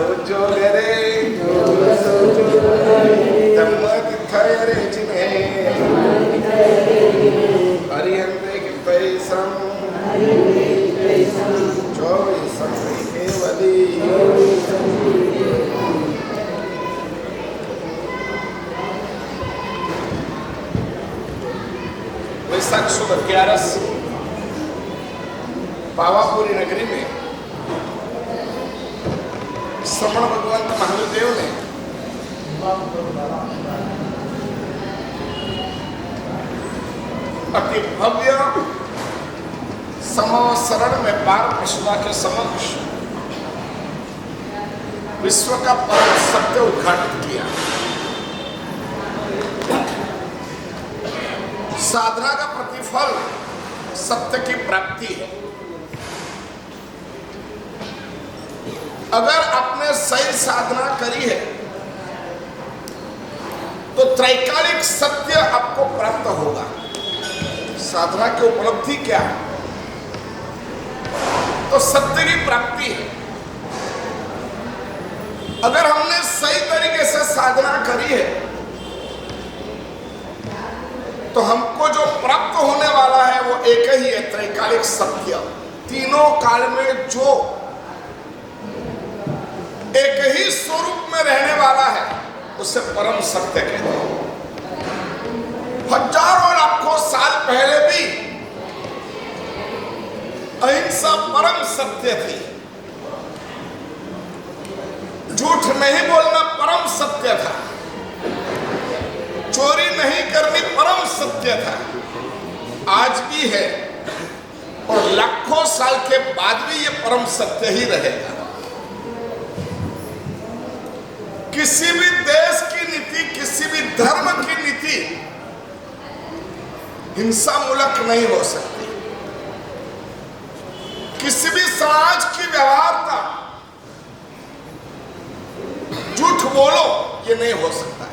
सौजोगे रे धम्म दिखाय रे जिने हरिहंते की पैसम चौबीसम केवली वैशाख सुद 11 पावापुरी नगरी में श्रवण भगवंत महादेव ने अति भव्य समवसरण में बार प्रसुदा के समक्ष विश्व का परम सत्य उद्घाटित किया। साधना का प्रतिफल सत्य की प्राप्ति है। अगर आपने सही साधना करी है तो त्रैकालिक सत्य आपको प्राप्त होगा। साधना की उपलब्धि क्या है? तो सत्य की प्राप्ति है। अगर हमने सही तरीके से साधना करी है तो हमको जो प्राप्त होने वाला है वो एक ही है, त्रैकालिक सत्य। तीनों काल में जो एक ही स्वरूप में रहने वाला है उसे परम सत्य कहते हैं। हजारों लाखों साल पहले भी अहिंसा परम सत्य थी। झूठ नहीं बोलना परम सत्य था। चोरी नहीं करनी परम सत्य था। आज भी है और लाखों साल के बाद भी ये परम सत्य ही रहेगा। किसी भी देश की नीति, किसी भी धर्म की नीति हिंसा मूलक नहीं हो सकती। किसी भी समाज की व्यवहारता झूठ बोलो ये नहीं हो सकता।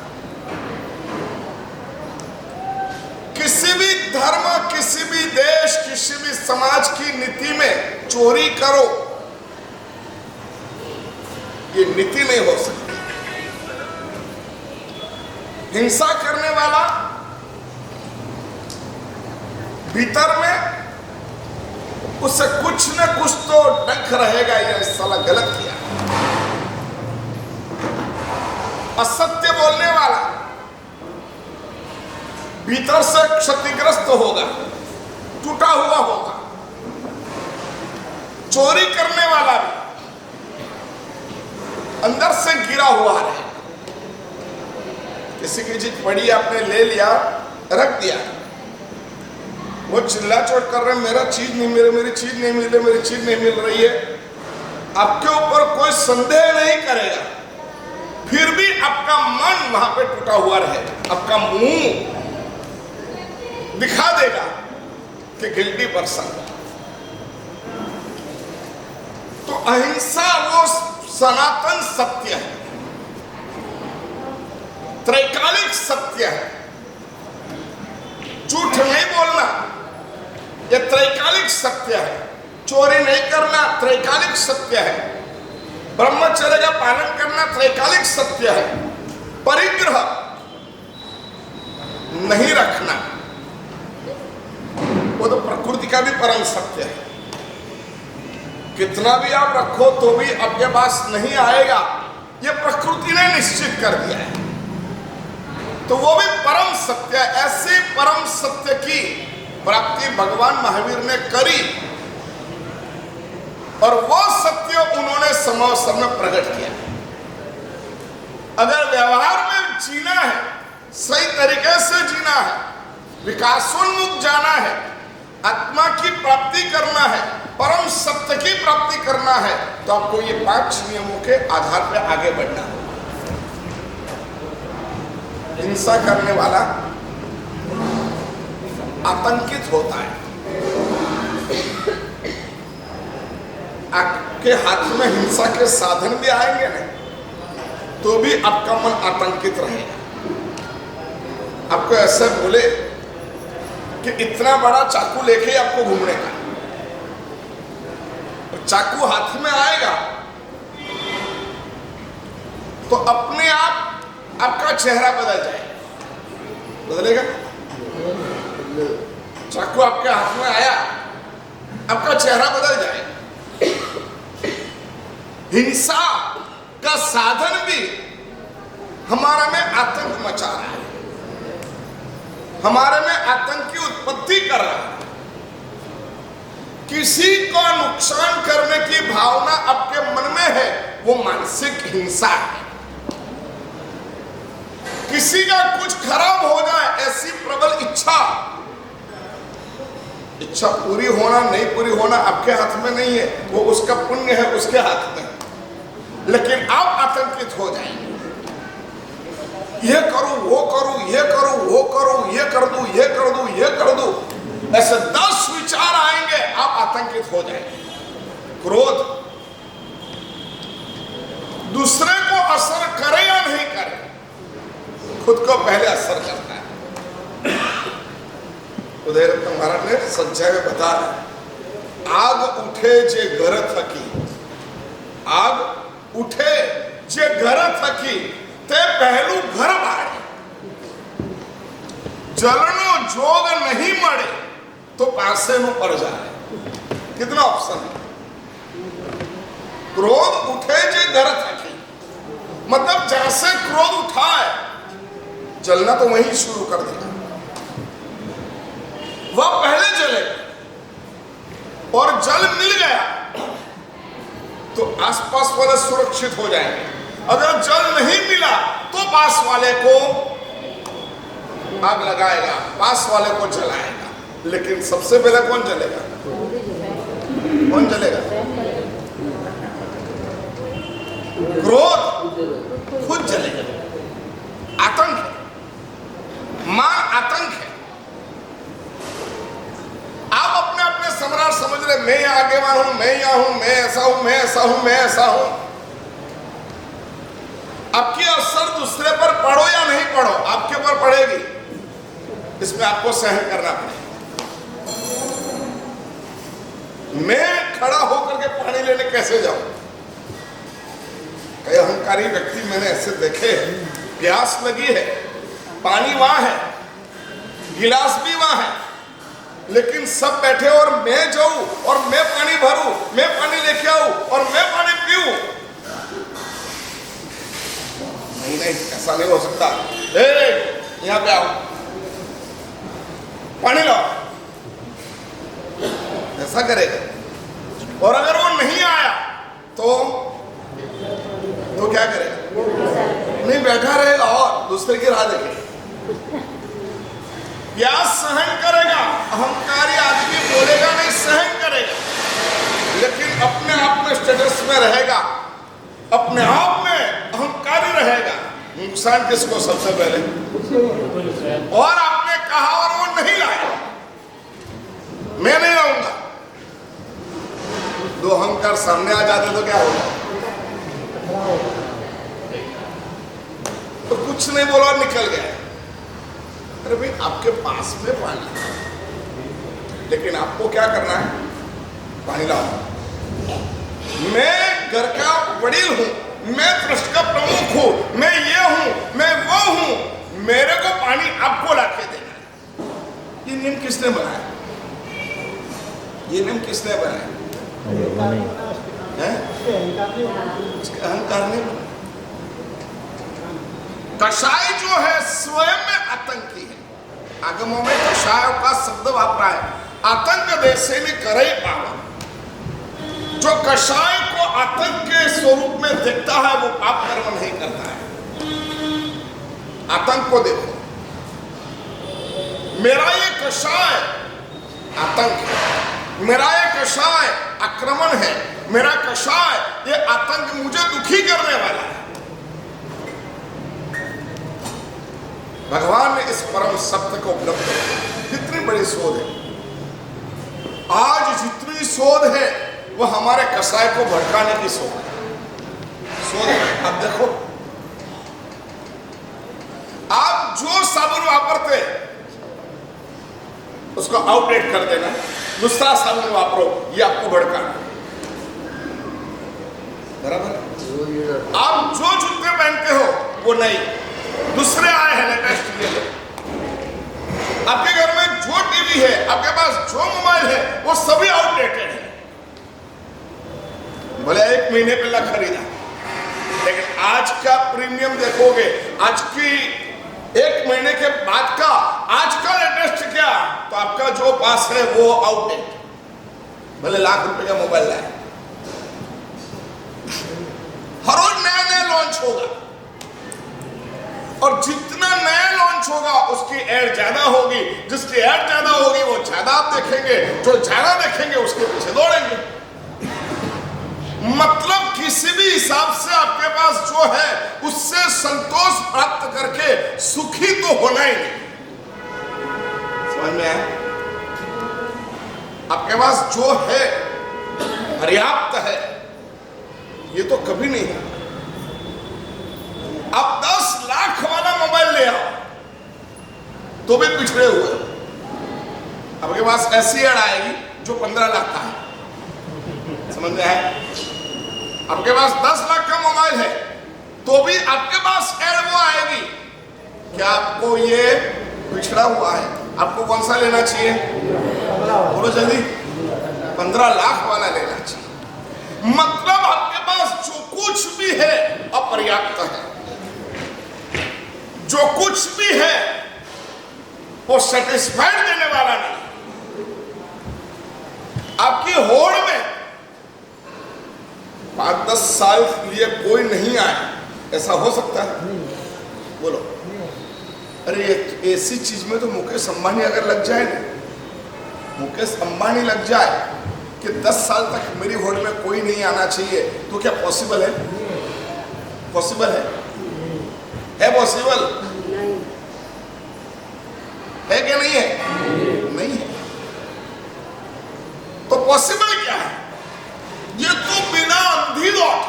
किसी भी धर्म, किसी भी देश, किसी भी समाज की नीति में चोरी करो ये नीति नहीं हो सकती। हिंसा करने वाला भीतर में उससे कुछ न कुछ तो डंक रहेगा, ये साला गलत किया। असत्य बोलने वाला भीतर से क्षतिग्रस्त होगा, टूटा हुआ होगा। चोरी करने वाला भी अंदर से गिरा हुआ रहेगा। किसी की चीज पड़ी, आपने ले लिया, रख दिया, वो चिल्ला चोट कर रहे, मेरा चीज नहीं मिले, मेरी चीज नहीं मिले, मेरी चीज नहीं मिल रही है। आपके ऊपर कोई संदेह नहीं करेगा, फिर भी आपका मन वहां पे टूटा हुआ रहेगा। आपका मुंह दिखा देगा कि गिल्टी पर्सन। तो अहिंसा वो सनातन सत्य है, त्रैकालिक सत्य है। झूठ नहीं बोलना ये त्रैकालिक सत्य है। चोरी नहीं करना त्रैकालिक सत्य है। ब्रह्मचर्य का पालन करना त्रैकालिक सत्य है। परिग्रह नहीं रखना वो तो प्रकृति का भी परम सत्य है। कितना भी आप रखो तो भी आपके पास नहीं आएगा, ये प्रकृति ने निश्चित कर दिया है। तो वो भी परम सत्य है। ऐसे परम सत्य की प्राप्ति भगवान महावीर ने करी और वो सत्य उन्होंने समवसर में प्रकट किया। अगर व्यवहार में जीना है, सही तरीके से जीना है, विकासोन्मुख जाना है, आत्मा की प्राप्ति करना है, परम सत्य की प्राप्ति करना है, तो आपको ये 5 नियमों के आधार पर आगे बढ़ना है। हिंसा करने वाला आतंकित होता है। आपके हाथ में हिंसा के साधन भी आएंगे ना, तो भी आपका मन आतंकित रहेगा। आपको ऐसे बोले कि इतना बड़ा चाकू लेके आपको घूमने का, चाकू हाथ में आएगा तो अपने आप आपका चेहरा बदल जाए। बदलेगा? चाकू आपके हाथ में आया, आपका चेहरा बदल जाए। हिंसा का साधन भी हमारे में आतंक मचा रहा है, हमारे में आतंक की उत्पत्ति कर रहा है। किसी को नुकसान करने की भावना आपके मन में है, वो मानसिक हिंसा है। किसी का कुछ खराब हो जाए, ऐसी प्रबल इच्छा पूरी होना नहीं पूरी होना आपके हाथ में नहीं है, वो उसका पुण्य है, उसके हाथ में। लेकिन आप आतंकित हो जाएंगे, ये करूं वो करूं, ये करूं वो करूं, ये कर दूं ये कर दूं ये कर दूं, ऐसे 10 विचार आएंगे, आप आतंकित हो जाएंगे। क्रोध दूसरे को असर करे या नहीं करे, खुद को पहले असर करता है। उदयरत्न महाराज ने संजय में बता, आग उठे जे घर थकी, आग उठे जे घर थकी ते पहलू घर बाड़े, जलनो जोग नहीं मरे तो पासे में पड़ जाए। कितना ऑप्शन है? क्रोध उठे जे घर थकी, मतलब जैसे क्रोध उठा है, जलना तो वहीं शुरू कर देगा। वह पहले जले और जल मिल गया तो आसपास वाले सुरक्षित हो जाएंगे। अगर जल नहीं मिला तो पास वाले को आग लगाएगा, पास वाले को जलाएगा। लेकिन सबसे पहले कौन जलेगा? कौन जलेगा? क्रोध खुद जलेगा। आतंक है, मान आतंक है। आप अपने अपने सम्राट समझ रहे, मैं यहाँ आगेवान हूं, मैं यहाँ हूं, मैं ऐसा हूं, मैं ऐसा हूं, मैं ऐसा हूं। आपकी असर दूसरे पर पड़ो या नहीं पड़ो, आपके ऊपर पड़ेगी। इसमें आपको सहन करना पड़ेगा। मैं खड़ा होकर के पानी लेने कैसे जाऊं? कई अहंकारी व्यक्ति मैंने ऐसे देखे, प्यास लगी है, पानी वहां है, गिलास भी वहां है, लेकिन सब बैठे और मैं जाऊं और मैं पानी भरूं, मैं पानी लेके आऊं और मैं पानी पीऊं। नहीं नहीं, ऐसा नहीं हो सकता। यहां पे आओ, पानी लाओ, ऐसा करेगा। और अगर वो नहीं आया तो क्या करेगा? नहीं, बैठा रहेगा और दूसरे की राह देखेगा। प्यास सहन करेगा। अहंकारी आदमी बोलेगा नहीं, सहन करेगा, लेकिन अपने आप में स्टेटस में रहेगा, अपने आप में अहंकारी रहेगा। नुकसान किसको? सबसे पहले। और आपने कहा और वो नहीं लाया, मैं नहीं लाऊंगा। दो अहंकार सामने आ जाते तो क्या होगा? तो कुछ नहीं बोला, निकल गया। अरे भाई, आपके पास में पानी, लेकिन आपको क्या करना है? पानी लाओ। मैं घर का वडील हूं, मैं ट्रस्ट का प्रमुख हूं, मैं ये हूं, मैं वो हूं, मेरे को पानी आपको लाके देना है। ये नियम किसने बनाया? ये नियम किसने बनाया? अहंकार नहीं बना। कषाय जो है स्वयं में आतंकी है। आगमों में कषाय का शब्द वापरा है। आतंक देशे में करे पावा। जो कषाय को आतंक के स्वरूप में देखता है, वो पाप कर्म नहीं करता है। आतंक को देखो, मेरा ये कषाय आतंक है, मेरा ये कषाय आक्रमण है, मेरा कषाय ये आतंक मुझे दुखी करने वाला है। भगवान ने इस परम सत्य को उपलब्ध किया। कितनी बड़ी शोध है। आज जितनी शोध है वो हमारे कसाय को भड़काने की शोध है। अब देखो, आप जो साबुन वापरते उसको आउटडेट कर देना, दूसरा साबुन वापरो, ये आपको भड़काना। बराबर? आप जो जूते पहन के वो नहीं, दूसरे आए हैं लेटेस्ट। ये आपके घर में जो टीवी है, आपके पास जो मोबाइल है, वो सभी आउटडेटेड है। भले 1 महीने पहला खरीदा, लेकिन आज का प्रीमियम देखोगे, आज की 1 महीने के बाद का आज का लेटेस्ट क्या, तो आपका जो पास है वो आउटडेट। भले लाख रुपए का मोबाइल लाए, हर रोज नया नया लॉन्च होगा, और जितना नया लॉन्च होगा उसकी एड ज्यादा होगी, जिसकी एड ज्यादा होगी वो ज्यादा आप देखेंगे, जो ज्यादा देखेंगे उसके पीछे दौड़ेंगे। मतलब किसी भी हिसाब से आपके पास जो है उससे संतोष प्राप्त करके सुखी तो होना ही नहीं। समझ में आया? आपके पास जो है पर्याप्त है, ये तो कभी नहीं है। आप 10 लाख वाला मोबाइल ले आओ तो भी पिछड़े हुए। आपके पास ऐसी एड आएगी जो 15 लाख का है। समझ में आया? आपके पास 10 लाख का मोबाइल है तो भी आपके पास एड वो आएगी क्या आपको ये पिछड़ा हुआ है। आपको कौन सा लेना चाहिए? बोलो जल्दी। 15 लाख वाला लेना चाहिए। मतलब आपके पास जो कुछ भी है अपर्याप्त है, जो कुछ भी है वो सेटिस्फाइड देने वाला नहीं। आपकी होड़ में 5-10 साल के लिए कोई नहीं आया, ऐसा हो सकता है? बोलो। अरे ऐसी चीज में तो मुकेश अंबानी अगर लग जाए ना, मुकेश अंबानी लग जाए कि 10 साल तक मेरी होड़ में कोई नहीं आना चाहिए, तो क्या पॉसिबल है? पॉसिबल है पॉसिबल है कि नहीं है? नहीं है। तो पॉसिबल क्या है? ये तो बिना अंधी दौड़,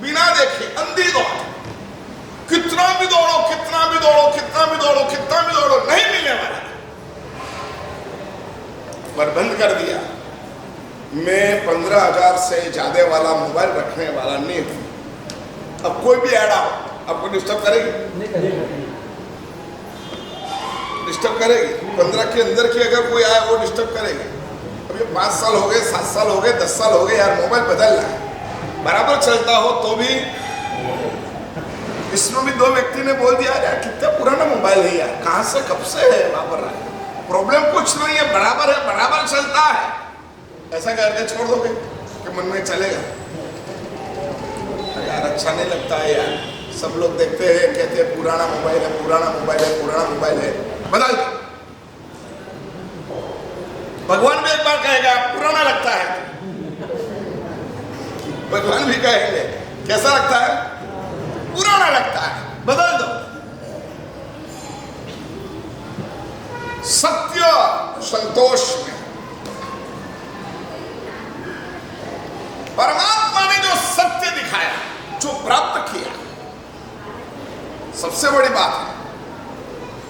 बिना देखे अंधी दौड़, कितना भी दौड़ो, कितना भी दौड़ो, कितना भी दौड़ो, कितना भी दौड़ो, नहीं मिलने वाला। पर बंद कर दिया। मैं 15,000 से ज्यादा वाला मोबाइल रखने वाला नहीं हूं। अब कोई भी ऐड आओ आपको डिस्टर्ब करेगी? डिस्टर्ब करेगी? 15 के अंदर की अगर कोई आए वो डिस्टर्ब करेगी। अब ये 5 साल हो गए, 7 साल हो गए, 10 साल हो गए यार, मोबाइल बदल रहा है, बराबर चलता हो तो भी। इसमें भी 2 व्यक्ति ने बोल दिया यार कितना पुराना मोबाइल है यार, कहां से कब से है वापर रहा है, प्रॉब्लम कुछ नहीं है, बराबर है, बराबर चलता है। ऐसा करके छोड़ दोगे कि मन में चलेगा यार अच्छा नहीं लगता है यार, सब लोग देखते हैं कहते हैं पुराना मोबाइल है, पुराना मोबाइल है, पुराना मोबाइल है, बदल। भगवान भी एक बार कहेगा पुराना लगता है, भगवान भी कहेंगे कैसा लगता है? पुराना लगता है, बदल दो। सत्य संतोष में परमात्मा ने जो सत्य दिखाया, जो प्राप्त किया, सबसे बड़ी बात है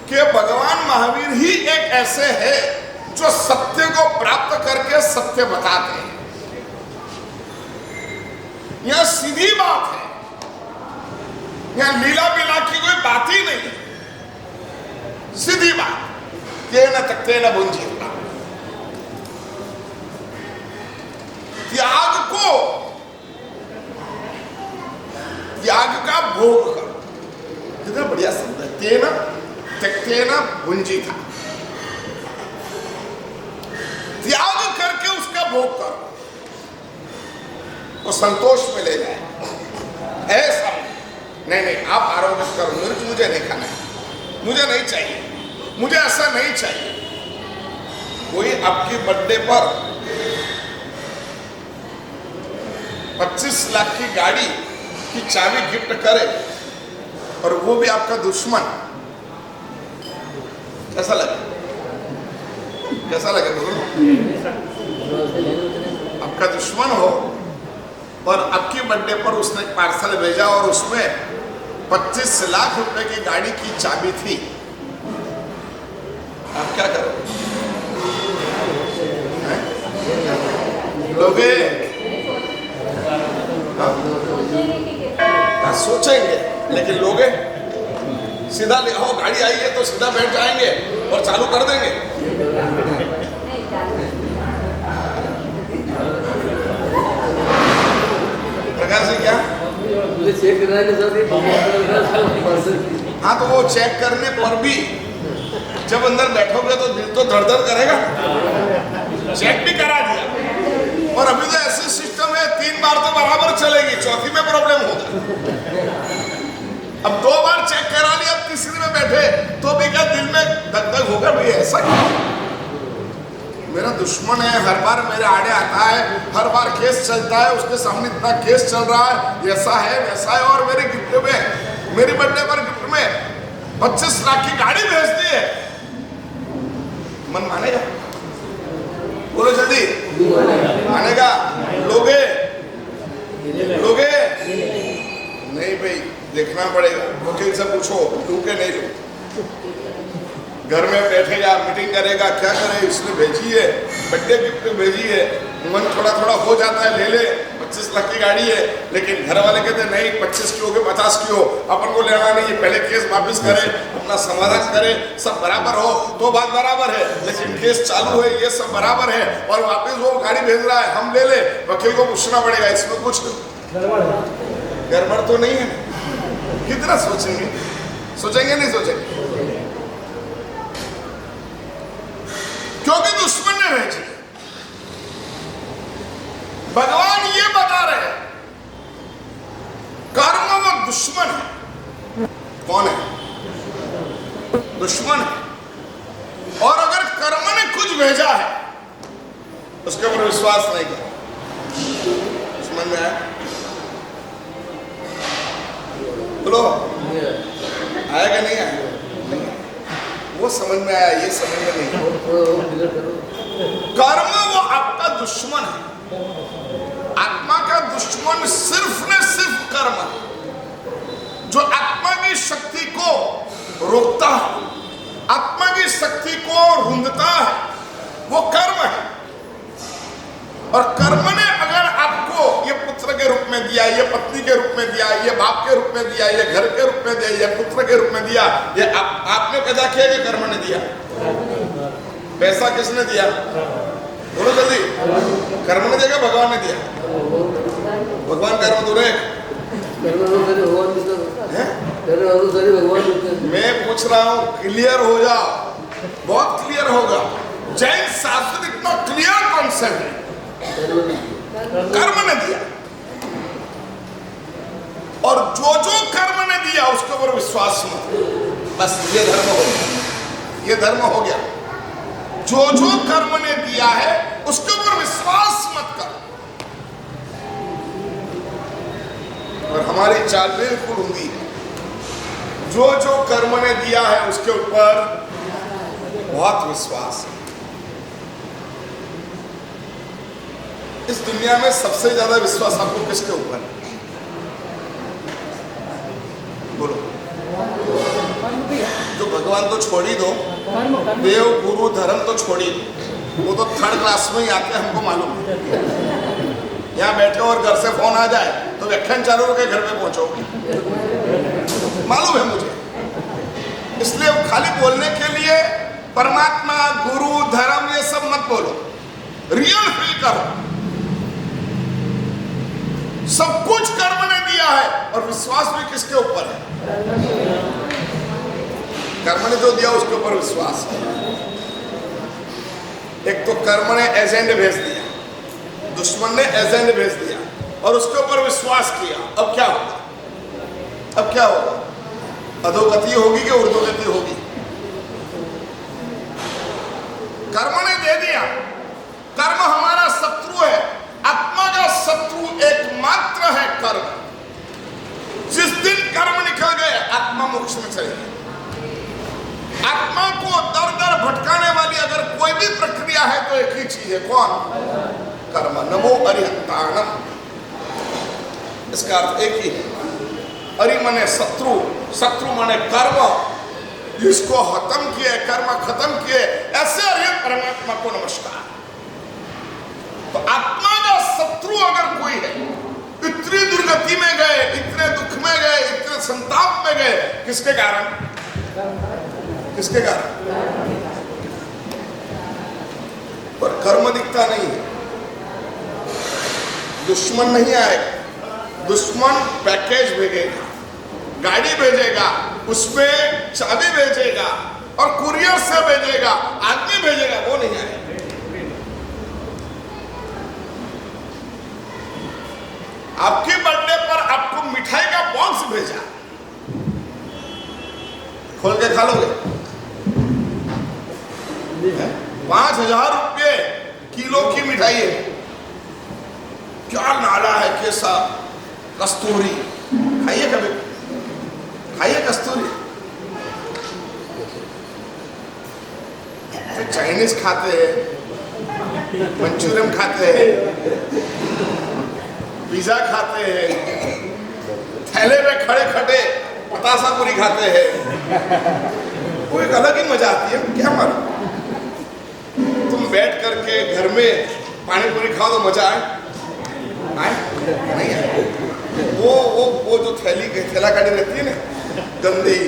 कि भगवान महावीर ही एक ऐसे है जो सत्य को प्राप्त करके सत्य बताते हैं। यह सीधी बात है, यह लीला बिला की कोई बात ही नहीं है, सीधी बात। तेन तक्तेन भुंजीता, त्याग को, त्याग का भोग करो। कितना बढ़िया शब्द है, तेन तक्तेन भुंजीता, त्याग करके उसका भोग करो, वो संतोष में ले जाए। ऐसा नहीं आप आरोग्य करो, मुझे नहीं खाना है, मुझे नहीं चाहिए, मुझे ऐसा नहीं चाहिए। कोई आपकी बर्थडे पर 25 लाख की गाड़ी की चाबी गिफ्ट करे और वो भी आपका दुश्मन, कैसा लगे? कैसा लगे? आपका दुश्मन हो और आपकी बर्थडे पर उसने एक पार्सल भेजा और उसमें 25 लाख रुपए की गाड़ी की चाबी थी, आप क्या करोगे? लोगे? सोचेंगे, लेकिन लोगे सीधा ले आओ, गाड़ी आई है तो सीधा बैठ जाएंगे और चालू कर देंगे। प्रकाश जी क्या चेक हाँ, तो वो चेक करने पर भी जब अंदर बैठोगे तो दिल तो धड़ धड़ करेगा। चेक भी करा दिया और अभी तो ऐसे सिस्टम है 3 बार तो बराबर चलेगी, चौथी में प्रॉब्लम होगा। अब 2 बार चेक करा लिया, अब तीसरी में बैठे तो भी क्या दिल में धक धक होगा, भाई ऐसा क्यों? मेरा दुश्मन है, हर बार मेरे आड़े आता है, हर बार केस चलता है, उसके सामने इतना केस चल रहा है, ऐसा है वैसा है, और मेरे गिफ्ट में, मेरी बर्थडे पर गिफ्ट में 25 लाख की गाड़ी भेज दी है। मन मानेगा? बोलो जल्दी, मानेगा? लोगे? लोगे? नहीं भाई, देखना पड़ेगा। वकील से पूछो लू के नहीं लू। घर में बैठेगा, मीटिंग करेगा, क्या करे, इसने भेजी है, बर्थडे गिफ्ट भेजी है, मन थोड़ा थोड़ा हो जाता है, ले ले, 25 लाख की गाड़ी है, लेकिन घर वाले कहते नहीं 25 की हो के 50 की हो, अपन को लेना नहीं है, पहले केस वापस करे, अपना समाधान करे, सब बराबर हो तो बात बराबर है, लेकिन केस चालू है, ये सब बराबर है और वापस वो गाड़ी भेज रहा है, हम ले ले। वकील को पूछना पड़ेगा इसमें कुछ गड़बड़ तो नहीं है। कितना सोचेंगे? सोचेंगे नहीं सोचेंगे? क्योंकि दुश्मन ने भेजी। भगवान ये बता रहे हैं कर्म वो दुश्मन है। कौन है? दुश्मन है। और अगर कर्म ने कुछ भेजा है उसके ऊपर विश्वास नहीं किया, दुश्मन में आया। बोलो आया कि नहीं आया? वो समझ में आया, ये समझ में नहीं। कर्म वो आपका दुश्मन है। आत्मा का दुश्मन सिर्फ ने सिर्फ कर्म है, जो आत्मा की शक्ति को रोकता है, आत्मा की शक्ति को रुंधता है, वो कर्म है। और कर्म ने अगर आपको ये पुत्र के रूप में दिया, ये पत्नी के रूप में दिया, ये बाप के रूप में दिया, ये घर के रूप में दिया, ये पुत्र के रूप में दिया, ये आपने पैदा किया कि कर्म ने दिया? पैसा किसने दिया? बोलो जल्दी। कर्म ने दिया, भगवान ने दिया? भगवान कर्म दूर है। मैं पूछ रहा हूँ, क्लियर हो जाओ, बहुत क्लियर होगा। जैन शास्त्र इतना क्लियर कॉन्सेप्ट है, कर्म ने दिया और जो जो कर्म ने दिया उसके ऊपर विश्वास मत। बस ये धर्म हो गया, ये धर्म हो गया। जो जो कर्म ने दिया है उसके ऊपर विश्वास मत कर। और हमारी चाल बिल्कुल ऊंधी है। जो जो कर्म ने दिया है उसके ऊपर बहुत विश्वास है। इस दुनिया में सबसे ज्यादा विश्वास आपको किसके ऊपर है? बोलो। जो भगवान तो छोड़ ही दो, देव गुरु धर्म तो छोड़ ही दो, वो तो 3rd क्लास में ही आते हैं, हमको मालूम है। यहाँ बैठे और घर से फोन आ जाए तो व्याख्यान चालू होकर घर पे पहुंचोगे, मालूम है मुझे। इसलिए खाली बोलने के लिए परमात्मा गुरु धर्म ये सब मत बोलो, रियल फील करो। सब कुछ कर्म ने दिया है और विश्वास भी किसके ऊपर है? कर्म ने जो दिया उसके ऊपर विश्वास है। एक तो कर्म ने एजेंट भेज दिया, दुश्मन ने एजेंट भेज दिया और उसके ऊपर विश्वास किया। अब क्या होगा? अब क्या होगा? अधोगति होगी कि ऊर्ध्वगति होगी? कर्म ने दे दिया, कर्म हमारा शत्रु है। आत्मा का शत्रु एकमात्र है कर्म। जिस दिन कर्म निकल गए आत्मा मोक्ष में चली गई। आत्मा को दर दर भटकाने वाली अगर कोई भी प्रक्रिया है तो एक ही चीज है, कौन? कर्म। नमो अरिहंताणम, इसका अर्थ एक ही है। अरि मने शत्रु, शत्रु मने कर्म। इसको खत्म किए, कर्म खत्म किए, ऐसे अरिहंत परमात्मा को नमस्कार। तो आत्मा का शत्रु अगर कोई है, इतनी दुर्गति में गए, इतने दुख में गए, किसके कारण? किसके कारण? पर कर्म दिखता नहीं है। दुश्मन नहीं आएगा, दुश्मन पैकेज भेजेगा, गाड़ी भेजेगा, उसमें चाबी भेजेगा और कुरियर से भेजेगा, आदमी भेजेगा, वो नहीं आएगा। आपकी बर्थडे पर आपको मिठाई का बॉक्स भेजा, खोल के खा लोगे? 5,000 रुपये किलो की मिठाई है, क्या नाला है, कैसा कस्तूरी, खाइए कभी, खाइए कस्तूरी। तो चाइनीज खाते हैं, मंचूरियन खाते हैं, पिज्जा खाते हैं, थैले में खड़े खड़े पतासा पूरी खाते हैं, वो एक अलग ही मजा आती है। क्या मालूम, तुम बैठ करके घर में पानी पूरी खाओ तो मजा आए? नहीं है। वो जो थैला गाड़ी रहती है ना, गंदी,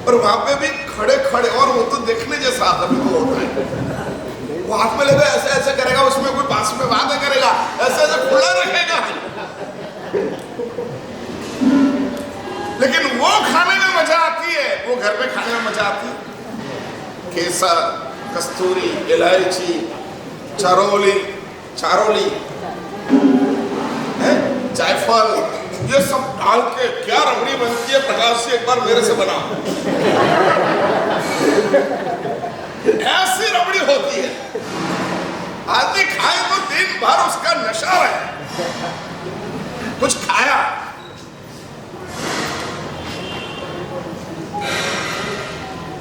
और वहां पे भी खड़े खड़े, और वो तो देखने जैसा अभी तो होता है, वो हाथ में लेगा ऐसे ऐसे करेगा, उसमें कोई पास में बातें करेगा, ऐसे ऐसे खुला रखेगा, लेकिन वो खाने में मजा आती है, वो घर पे खाने में मजा आती है। केसर, कस्तूरी, इलायची, चारोली, जायफल, ये सब डाल के क्या रबड़ी बनती है प्रकाश से, एक बार मेरे से बनाओ। ऐसी रबड़ी होती है, आदमी खाए तो दिन भर उसका नशा रहे, कुछ खाया।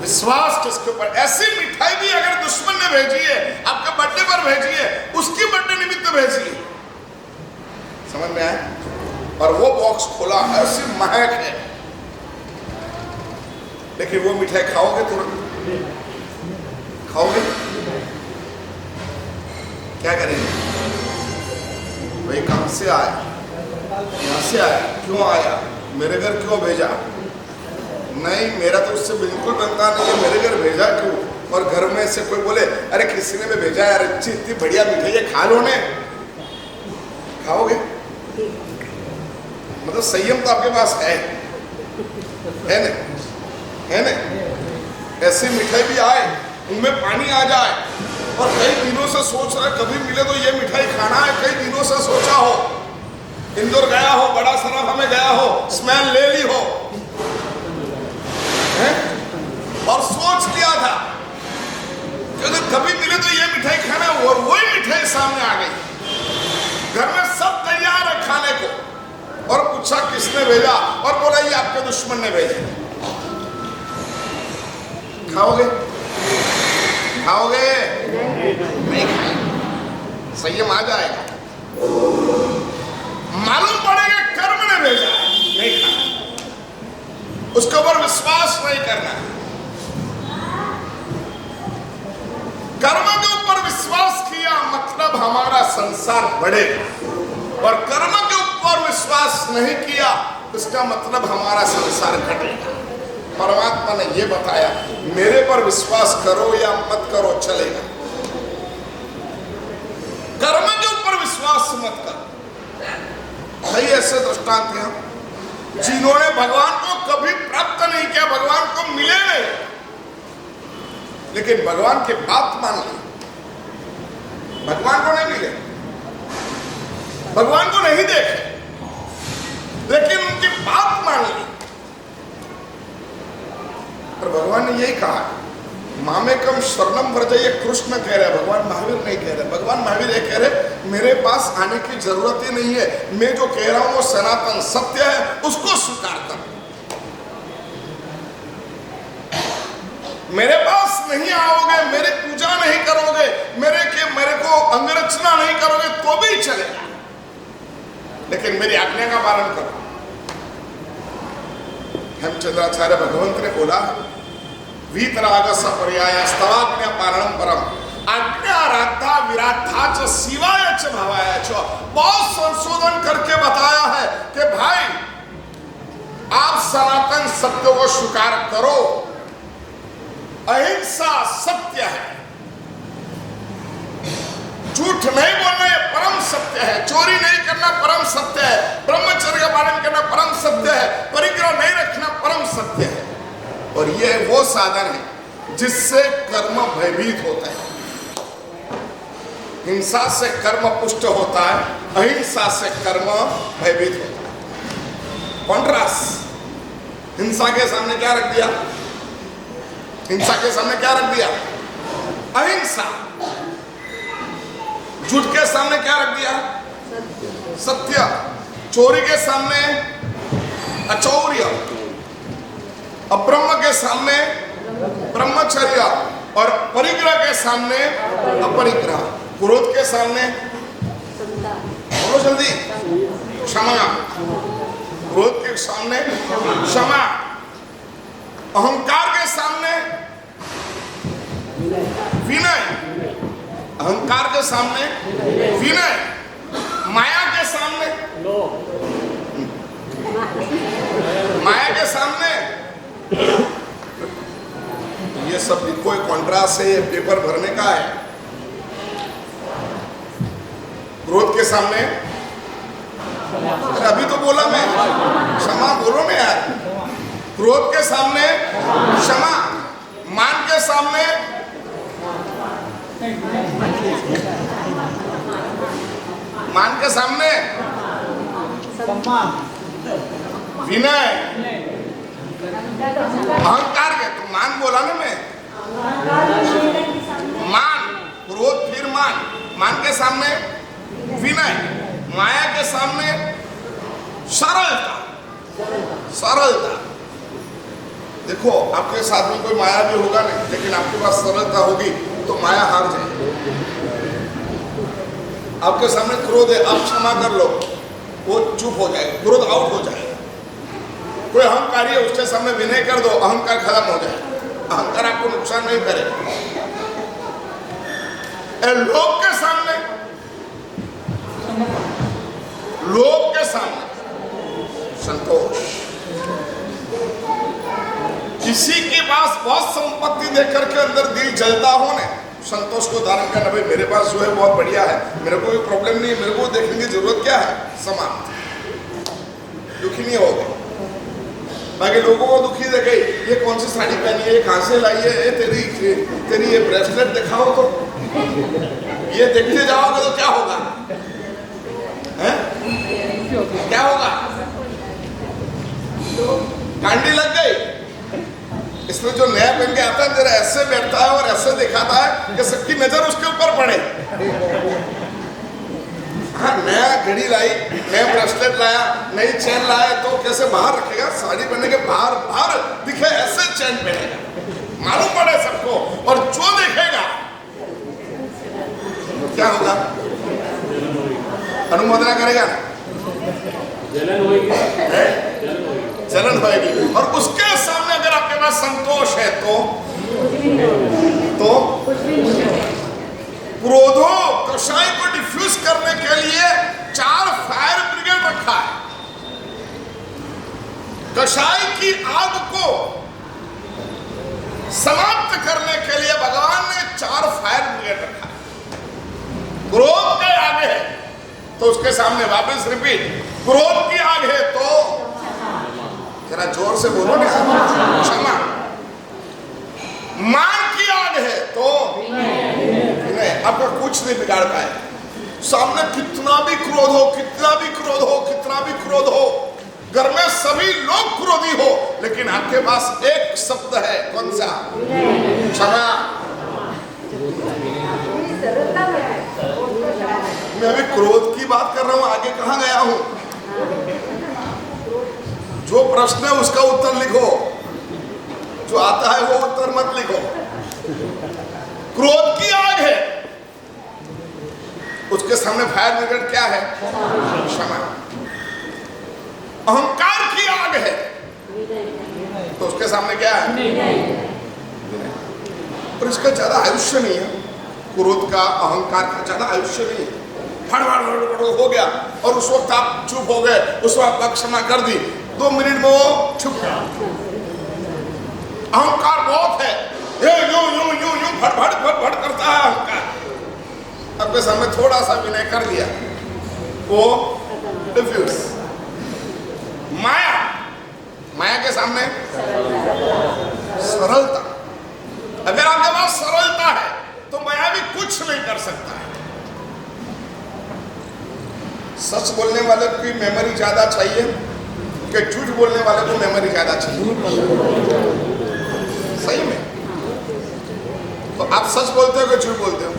विश्वास किसके ऊपर? ऐसी मिठाई भी अगर दुश्मन ने भेजी है, आपके बर्थडे पर भेजी है, उसकी बर्थडे निमित्त भेजी है, समझ में आया? और वो बॉक्स खोला, ऐसी महक है, लेकिन वो मिठाई खाओगे तुरंत? खाओगे? क्या करेंगे? भाई कहां से आया, यहां से आया, क्यों आया, मेरे घर क्यों भेजा? नहीं, मेरा तो उससे बिल्कुल बनता नहीं है, मेरे घर भेजा क्यों? और घर में से कोई बोले अरे किसी ने भी भेजा यार, अच्छी इतनी बढ़िया मिठाई है, खा लो ने, खाओगे? मतलब संयम तो आपके पास है ना? है ना? ऐसी मिठाई भी आए, उनमें पानी आ जाए, और कई दिनों से सोच रहे कभी मिले तो ये मिठाई खाना है, कई दिनों से सोचा हो, इंदौर गया हो, बड़ा सराफा में गया हो, स्मेल ले ली हो, और सोच लिया था कि अगर कभी मिले तो ये मिठाई खाना, और वही मिठाई सामने आ गई, घर में सब तैयार है खाने को, और पूछा किसने भेजा, और बोला ये आपके दुश्मन ने भेजा। खाओगे? खाओगे? नहीं खाएंगे, संयम आ जाएगा, मालूम पड़ेगा कर्म ने भेजा, नहीं खाना, उसके ऊपर विश्वास नहीं करना। कर्म के ऊपर विश्वास किया मतलब हमारा संसार बढ़ेगा, और कर्म के ऊपर विश्वास नहीं किया इसका मतलब हमारा संसार घटेगा। परमात्मा ने यह बताया, मेरे पर विश्वास करो या मत करो चलेगा, कर्म के ऊपर विश्वास मत करो। कई ऐसे दृष्टांत हैं जिन्होंने भगवान को कभी प्राप्त नहीं किया, भगवान को मिले नहीं, लेकिन भगवान की बात मान ली, भगवान को नहीं मिले, भगवान को नहीं देखे, लेकिन उनकी बात मान ली। और भगवान ने यही कहा, मामेकम शरणम व्रजय, कृष्ण कह रहे, भगवान महावीर नहीं कह रहे। भगवान महावीर ये कह रहे, मेरे पास आने की जरूरत ही नहीं है, मैं जो कह रहा हूं वो सनातन सत्य है, उसको स्वीकार कर। मेरे पास नहीं आओगे, मेरी पूजा नहीं करोगे, मेरे को अंगरचना नहीं करोगे तो भी चलेगा, लेकिन मेरी आज्ञा का पालन करो। हेमचंद्राचार्य भगवंत ने बोला, वीतराग सपर्याय स्तवाज्ञा पारणम परम, आज्ञा राधा विराधा च शिवाय च भवाय च। बहुत संशोधन करके बताया है कि भाई आप सत्य को स्वीकार करो। अहिंसा सत्य है, झूठ नहीं बोलना ये परम सत्य है, चोरी नहीं करना परम सत्य है, ब्रह्मचर्य का पालन करना परम सत्य है, परिग्रह नहीं रखना परम सत्य है। और ये वो साधन है जिससे कर्म भयभीत होता है। हिंसा से कर्म पुष्ट होता है, अहिंसा से कर्म भयभीत होता है। कॉन्ट्रास्ट, हिंसा के सामने क्या रख दिया? हिंसा के सामने क्या रख दिया? अहिंसा। झूठ के सामने क्या रख दिया? सत्य। चोरी के सामने अचौर्य, अब्रह्म के सामने ब्रह्मचर्य, और परिग्रह के सामने अपरिग्रह। क्रोध के सामने बोलो जल्दी क्षमा, क्रोध के सामने क्षमा, अहंकार के सामने विनय, अहंकार के सामने विनय, माया के सामने माया के सामने ये सब लिखो, कॉन्ट्रास्ट है, पेपर भरने का है। क्रोध के सामने, अभी तो बोला मैं, क्षमा बोलो ना यार। क्रोध के सामने क्षमा, मान के सामने मान के सामने विनय, अहंकार के तो मान बोला ना मैं, मान, क्रोध फिर मान, मान के सामने विनय, माया के सामने सरलता। सरलता, देखो आपके साथ में कोई माया भी होगा नहीं, लेकिन आपके पास सरलता होगी तो माया हार जाएगी। आपके सामने क्रोध है, आप क्षमा कर लो, वो चुप हो जाएगा, क्रोध आउट हो जाएगा। कोई अहंकारी है, उसके सामने विनय कर दो, अहंकार खत्म हो जाएगा, अहंकार आपको नुकसान नहीं करेगा। लोभ के सामने, लोभ के सामने संतोष। किसी के पास बहुत संपत्ति देखकर के अंदर दिल जलता हो ने, संतोष को धारण करना, भाई मेरे पास जो है बहुत बढ़िया है, मेरे को कोई प्रॉब्लम नहीं है, मेरे को देखने की जरूरत क्या है, समाप्त, दुखी नहीं होगा। बाकी लोगों को दुखी देखे, ये कौन सी साड़ी पहनी है, ये कहां से लाई है, तेरी ये ब्रेसलेट दिखाओ तो, ये देखते जाओगे तो क्या होगा, है? क्या होगा? कांडी लग गई। इसमें जो नया पहन के आता है जरा ऐसे बैठता है और ऐसे दिखाता है कि सबकी नजर उसके ऊपर पड़े। हाँ, नया घड़ी लाई, नया ब्रेसलेट लाया, नई चेन लाया, तो कैसे बाहर रखेगा? साड़ी पहनने के बाहर बाहर दिखे ऐसे चेन पहनेगा, मालूम पड़े सबको, और जो देखेगा क्या होगा? अनुमोदना करेगा, जलन होगी। और उसके सामने अगर आपके पास संतोष है तो क्रोधो कषाय को डिफ्यूज करने के लिए 4 फायर ब्रिगेड रखा है। कषाय की आग को समाप्त करने के लिए भगवान ने 4 फायर ब्रिगेड रखा है। क्रोध के आगे है तो उसके सामने वापस रिपीट, क्रोध की आग है तो जरा जोर से बोलो ना, क्षमा। मान की आग है तो विनय। आपका कुछ नहीं बिगाड़ पाए। सामने कितना भी क्रोध हो, कितना भी क्रोध हो, कितना भी क्रोध हो, घर में सभी लोग क्रोधी हो, लेकिन आपके पास एक शब्द है, कौन सा? क्षमा। मैं अभी क्रोध की बात कर रहा हूं, आगे कहां गया हूं? जो प्रश्न है उसका उत्तर लिखो, जो आता है वो उत्तर मत लिखो। क्रोध की आग है, उसके सामने फायर ब्रिगेड क्या है? क्षमा। अहंकार की आग है तो उसके सामने क्या है? और इसका ज्यादा आयुष्य नहीं है, क्रोध का, अहंकार का ज्यादा आयुष्य नहीं है। फड़फड़ हो गया और उस वक्त आप चुप हो गए, उस वक्त आप क्षमा कर दी, 2 मिनट में वो चुप गया। अहंकार बहुत है, ये यूं यूं यूं यूं भड़ करता है अहंकार। आपके सामने थोड़ा सा विनय कर दिया, वो डिफ्यूज। माया, माया के सामने सरलता। अगर आपके पास सरलता है तो माया भी कुछ नहीं कर सकता है। सच बोलने वाले की मेमोरी ज्यादा चाहिए कि झूठ बोलने वाले को मेमोरी ज्यादा चाहिए? सही में तो आप सच बोलते हो कि झूठ बोलते हो?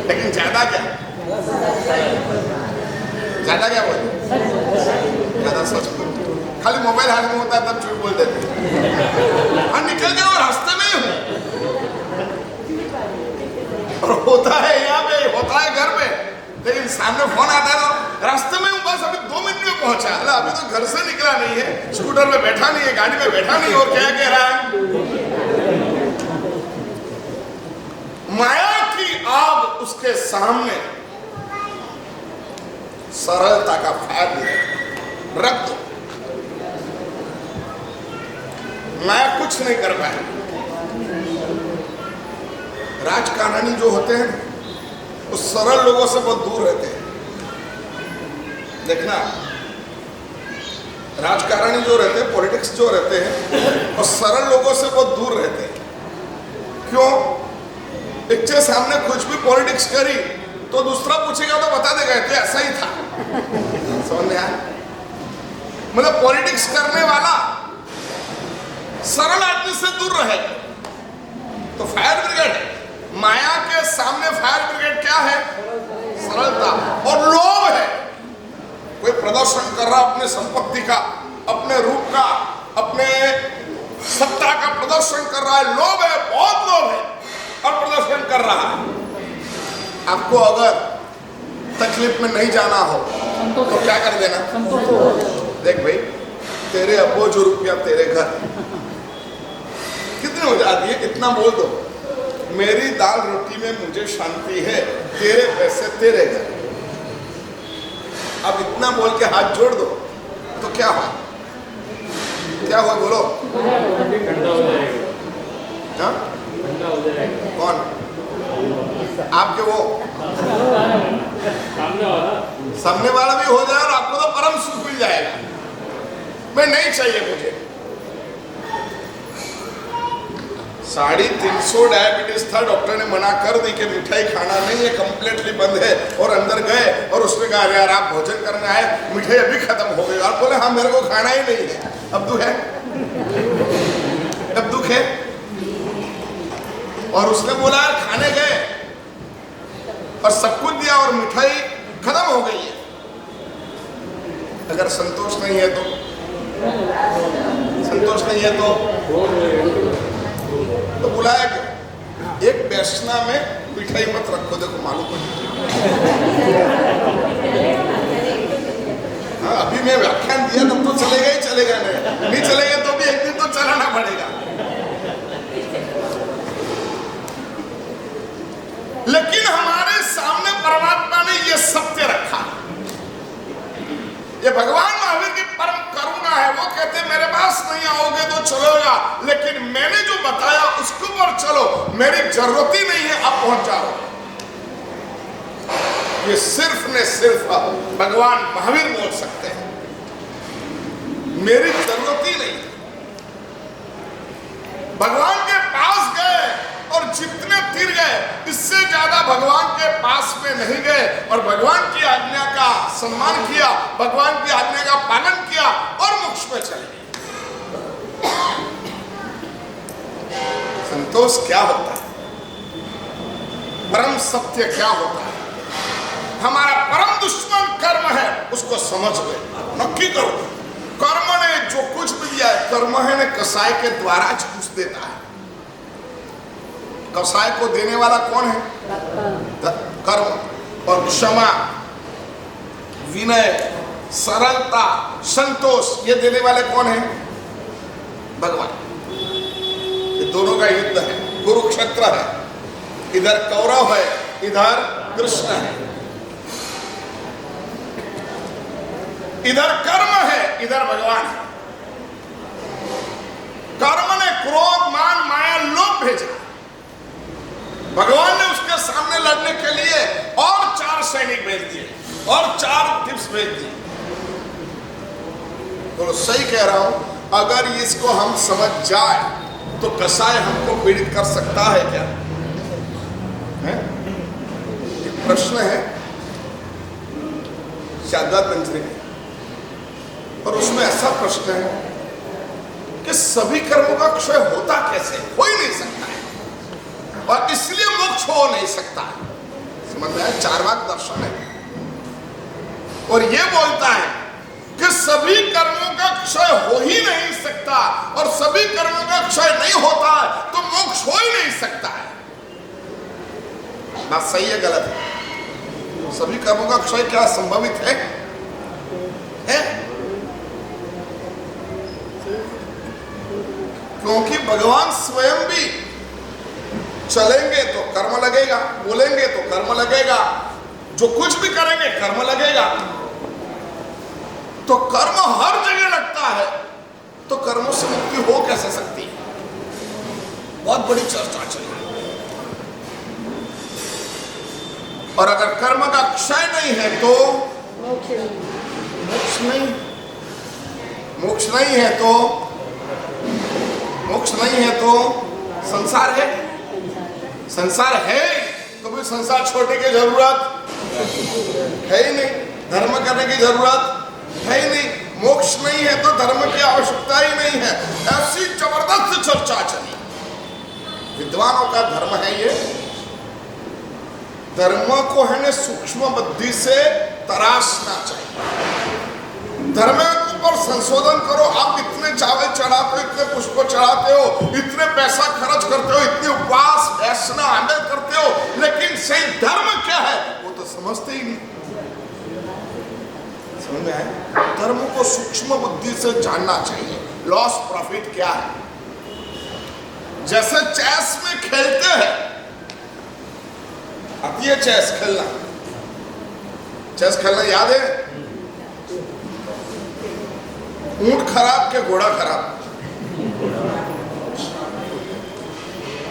लेकिन ज्यादा क्या बोलते? ज्यादा सच बोलते। खाली मोबाइल हाथ में होता है तब झूठ बोल देते। हाँ, निकल गए और रास्ते में ही हूं, और होता है यहाँ पे, होता है घर में, लेकिन सामने फोन आता है तो रास्ते में हूँ, बस अभी 2 मिनट में पहुंचा। अरे अभी तो घर से निकला नहीं है, स्कूटर में बैठा नहीं है, गाड़ी में बैठा नहीं, और क्या कह रहा है? माया की आग उसके सामने सरलता का फायदा रख दो, माया कुछ नहीं कर पाए। राजकारणी जो होते हैं वो सरल लोगों से बहुत दूर रहते हैं। देखना, राजकारणी जो रहते हैं, पॉलिटिक्स जो रहते हैं, वो सरल लोगों से बहुत दूर रहते हैं। क्यों? एक के सामने कुछ भी पॉलिटिक्स करी तो दूसरा पूछेगा तो बता देगा तो ऐसा ही था। समझ में आया? मतलब पॉलिटिक्स करने वाला सरल आदमी से दूर रहे तो फायर ब्रिगेड है। माया के सामने फायर ब्रिगेड क्या है? सरलता और लोभ है। कोई प्रदर्शन कर रहा अपने संपत्ति का, अपने रूप का, अपने सत्ता का प्रदर्शन कर रहा है, लोभ है, बहुत लोभ है, और प्रदर्शन कर रहा है। आपको अगर तकलीफ में नहीं जाना हो तो क्या कर देना? देख भाई, तेरे अबोज रुपया तेरे घर कितने हो जाती है, इतना बोल दो, मेरी दाल रोटी में मुझे शांति है, तेरे पैसे तेरे घर। अब इतना बोल के हाथ जोड़ दो तो क्या हुआ? क्या हुआ बोलो? हाँ? कौन? आपके वो सामने वाला भी हो जाए और आपको तो परम सुख मिल जाएगा। मैं नहीं चाहिए मुझे। 350 डायबिटीज था, डॉक्टर ने मना कर दी कि मिठाई खाना नहीं है, कंप्लीटली बंद है। और अंदर गए और उसने कहा यार आप भोजन करने आए, मिठाई अभी खत्म हो गई। आप बोले हाँ मेरे को खाना ही नहीं है। अब दुख है, अब दुख है। और उसने बोला यार खाने गए और सब कुछ दिया और मिठाई खत्म हो गई है। अगर संतोष नहीं है तो, संतोष नहीं है तो बुलाया क्यों? एक वैष्णा में मिठाई मत रखो, देखो मालूम पड़ेगा। हाँ, अभी मैं व्याख्यान दिया तब तो चलेगा ही चलेगा, नहीं चलेगा तो भी एक दिन तो चलाना पड़ेगा। लेकिन हमारे सामने परमात्मा ने यह सत्य रखा। ये भगवान महावीर की परम करुणा है। वो कहते मेरे पास नहीं आओगे तो चलोगा, लेकिन मैंने जो बताया उसके ऊपर चलो, मेरी जरूरत ही नहीं है, अब पहुंच जाओ। ये सिर्फ ने सिर्फ भगवान महावीर बोल सकते हैं, मेरी जरूरत ही नहीं। भगवान के पास गए और जितने तीर गए, इससे ज्यादा भगवान के पास में नहीं गए, और भगवान की आज्ञा का सम्मान किया, भगवान की आज्ञा का पालन किया और मोक्ष में चले गए। संतोष क्या होता है? परम सत्य क्या होता है? हमारा परम दुश्मन कर्म है, उसको समझ गए, नक्की करो। कर्म ने जो कुछ भी दिया है, कर्म है ने कसाय के द्वारा घुस देता है। कसाय को देने वाला कौन है? कर्म। और क्षमा, विनय, सरलता, संतोष, ये देने वाले कौन है? भगवान। ये दोनों का युद्ध है, कुरुक्षेत्र है। इधर कौरव है, इधर कृष्ण है। इधर कर्म है, इधर भगवान है। कर्म ने क्रोध, मान, माया, लोभ भेजा, भगवान ने उसके सामने लड़ने के लिए और 4 सैनिक भेज दिए और 4 टिप्स भेज दिए। तो सही कह रहा हूं, अगर इसको हम समझ जाए तो कसाय हमको पीड़ित कर सकता है क्या? है? एक प्रश्न है शारदा तंत्र में, और उसमें ऐसा प्रश्न है कि सभी कर्मों का क्षय होता कैसे? हो ही नहीं सकता है, और इसलिए मोक्ष हो नहीं सकता है। समझ में आया? चार्वाक दर्शन है, और ये बोलता है कि सभी कर्मों का क्षय हो ही नहीं सकता, और सभी कर्मों का क्षय नहीं होता है तो मोक्ष हो ही नहीं सकता है। बात सही है गलत है? सभी कर्मों का क्षय क्या संभवित है? क्योंकि भगवान स्वयं भी चलेंगे तो कर्म लगेगा, बोलेंगे तो कर्म लगेगा, जो कुछ भी करेंगे कर्म लगेगा। तो कर्म हर जगह लगता है, तो कर्मों से मुक्ति हो कैसे सकती है? बहुत बड़ी चर्चा चल रही है। और अगर कर्म का क्षय नहीं है तो मोक्ष नहीं, मोक्ष नहीं है तो मोक्ष नहीं है तो संसार है, संसार है तो भी संसार छोड़ने की जरूरत है ही नहीं, धर्म करने की जरूरत है ही नहीं। मोक्ष नहीं है तो धर्म की आवश्यकता ही नहीं है। ऐसी जबरदस्त चर्चा चली। विद्वानों का धर्म है ये, धर्म को है ना सूक्ष्म बुद्धि से तराशना चाहिए। धर्म के ऊपर संशोधन करो। आप इतने चावल चढ़ाते हो, इतने पुष्प चढ़ाते हो, इतने पैसा खर्च करते हो, इतने उपवास वैष्णव आदर करते हो, लेकिन सही धर्म क्या है वो तो समझते ही नहीं। समझ में आया? धर्म को सूक्ष्म बुद्धि से जानना चाहिए। लॉस प्रॉफिट क्या है? जैसे चेस में खेलते हैं, आती है चेस खेलना, चेस खेलना याद है? ऊंट खराब के घोड़ा खराब,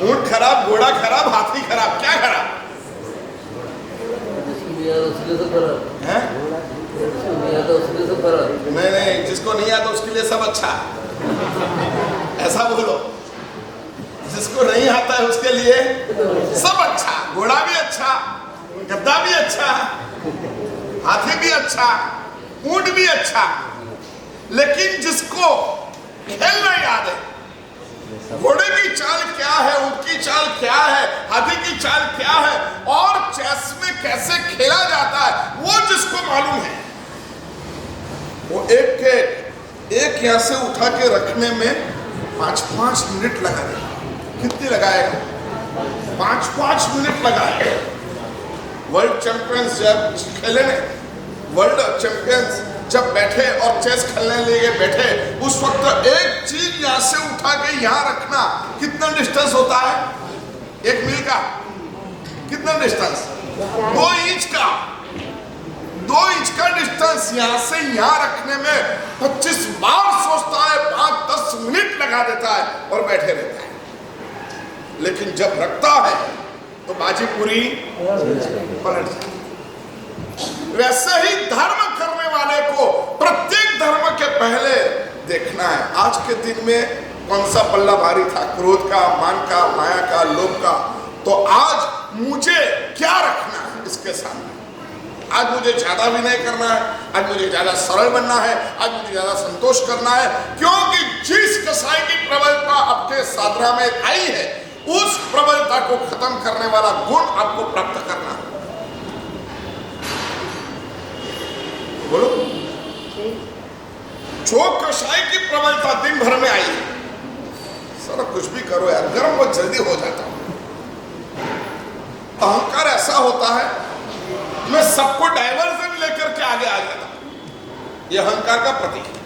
ऊंट खराब, घोड़ा खराब, हाथी खराब, क्या खराब है? नहीं नहीं, जिसको नहीं आता उसके लिए सब अच्छा, ऐसा बोलो। जिसको नहीं आता है उसके लिए सब अच्छा। घोड़ा भी अच्छा, गद्दा भी अच्छा, हाथी भी अच्छा, ऊंट भी अच्छा, लेकिन जिसको खेलना याद है, घोड़े की चाल क्या है, ऊंट की चाल क्या है, हाथी की चाल क्या है, और चेस में कैसे खेला जाता है, वो जिसको मालूम है, वो एक यहां से उठा के रखने में 5-5 मिनट लगा देगा। कितनी लगाएगा? 5-5 मिनट लगाएगा। वर्ल्ड चैंपियंस जब खेले ने, वर्ल्ड चैंपियंस जब बैठे और चेस खेलने लिए बैठे, उस वक्त एक चीज यहां से उठा के यहां रखना कितना डिस्टेंस होता है? 1 मील का कितना डिस्टेंस? 2 इंच का, 2 इंच का डिस्टेंस यहां से यहां रखने में 25 बार सोचता है, 5-10 मिनट लगा देता है और बैठे रहता है। लेकिन जब रखता है तो बाजी पूरी पलट जाती। वैसे ही धर्म करने वाले को प्रत्येक धर्म के पहले देखना है, आज के दिन में कौन सा पल्ला भारी था, क्रोध का, मान का, माया का, लोभ का, तो आज मुझे क्या रखना है इसके सामने। आज मुझे ज्यादा भी नहीं करना है, आज मुझे ज्यादा सरल बनना है, आज मुझे ज्यादा संतोष करना है, क्योंकि जिस कसाई की प्रबलता आपके साधना में आई है, उस प्रबलता को खत्म करने वाला गुण आपको प्राप्त करना है। बोलो, जो कसाई की प्रबलता दिन भर में आई है, सर कुछ भी करो यार, गर्म बहुत जल्दी हो जाता हूं। अहंकार ऐसा होता है, मैं सबको डाइवर्जन लेकर के आगे आ जाता हूं। यह अहंकार का प्रतीक है।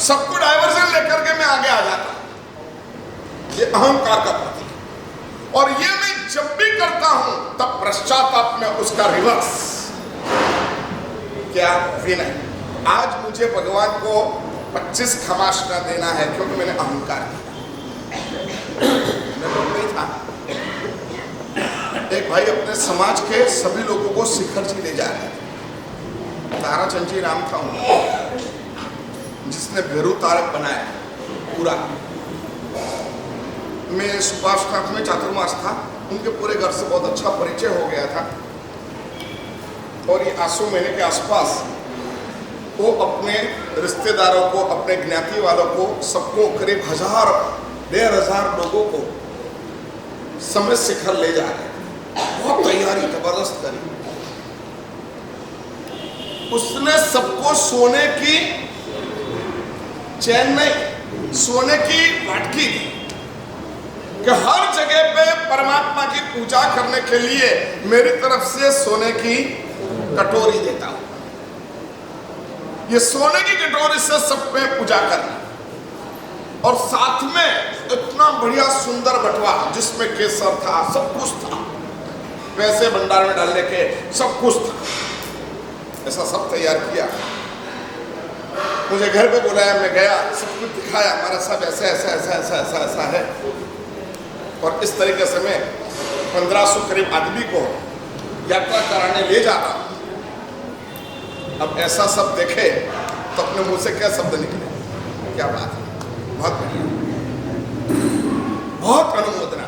सबको डाइवर्जन लेकर के मैं आगे आ जाता हूं, ये अहंकार का प्रतीक है। और ये मैं जब भी करता हूं तब पश्चाताप में उसका रिवर्स, क्या? विनय। आज मुझे भगवान को 25 खमाशना देना है क्योंकि मैंने अहंकार किया। मैं मुंबई था, एक भाई अपने समाज के सभी लोगों को शिखर जी ले जा रहे थे। ताराचंद जी नाम था उनका, जिसने भेरू तारक बनाया पूरा। मैं सुभाषनाथ में चातुर्मास था, उनके पूरे घर से बहुत अच्छा परिचय हो गया था। और ये आसू महीने के आसपास वो अपने रिश्तेदारों को, अपने ज्ञाति वालों को, सबको करीब 1000-1500 लोगों को समय शिखर ले जा रहे। बहुत तैयारी जबरदस्त करी। उसने सबको सोने की चैन नहीं, सोने की वाटकी दी कि हर जगह पे परमात्मा की पूजा करने के लिए मेरी तरफ से सोने की कटोरी देता हूं। ये सोने की कटोरी से सब पे पूजा करना, और साथ में इतना बढ़िया सुंदर बटवा जिसमें केसर था, सब कुछ था, पैसे भंडार में डालने के सब कुछ था। ऐसा सब तैयार किया। मुझे घर पे बुलाया, मैं गया, सब कुछ दिखाया, हमारा सब ऐसा ऐसा ऐसा ऐसा ऐसा ऐसा है। और इस तरीके से मैं 1500 करीब आदमी को यात्रा कराने ले जा रहा हूं। अब ऐसा सब देखे तो अपने मुंह से क्या शब्द निकले? क्या बात है, बहुत बढ़िया, बहुत अनुमोदना,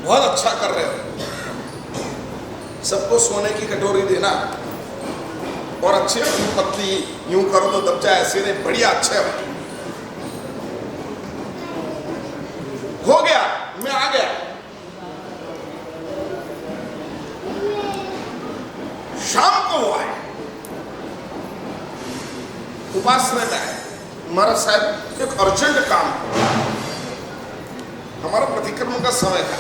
बहुत अच्छा कर रहे हो। सबको सोने की कटोरी देना और अच्छे पत्ती यूं करो तो दब जाए, ऐसे नहीं, बढ़िया अच्छे हो गया। मैं आ गया, शाम को वो आए, उपासना में आए। हमारा साहब एक अर्जेंट काम, हमारा प्रतिक्रमण का समय था,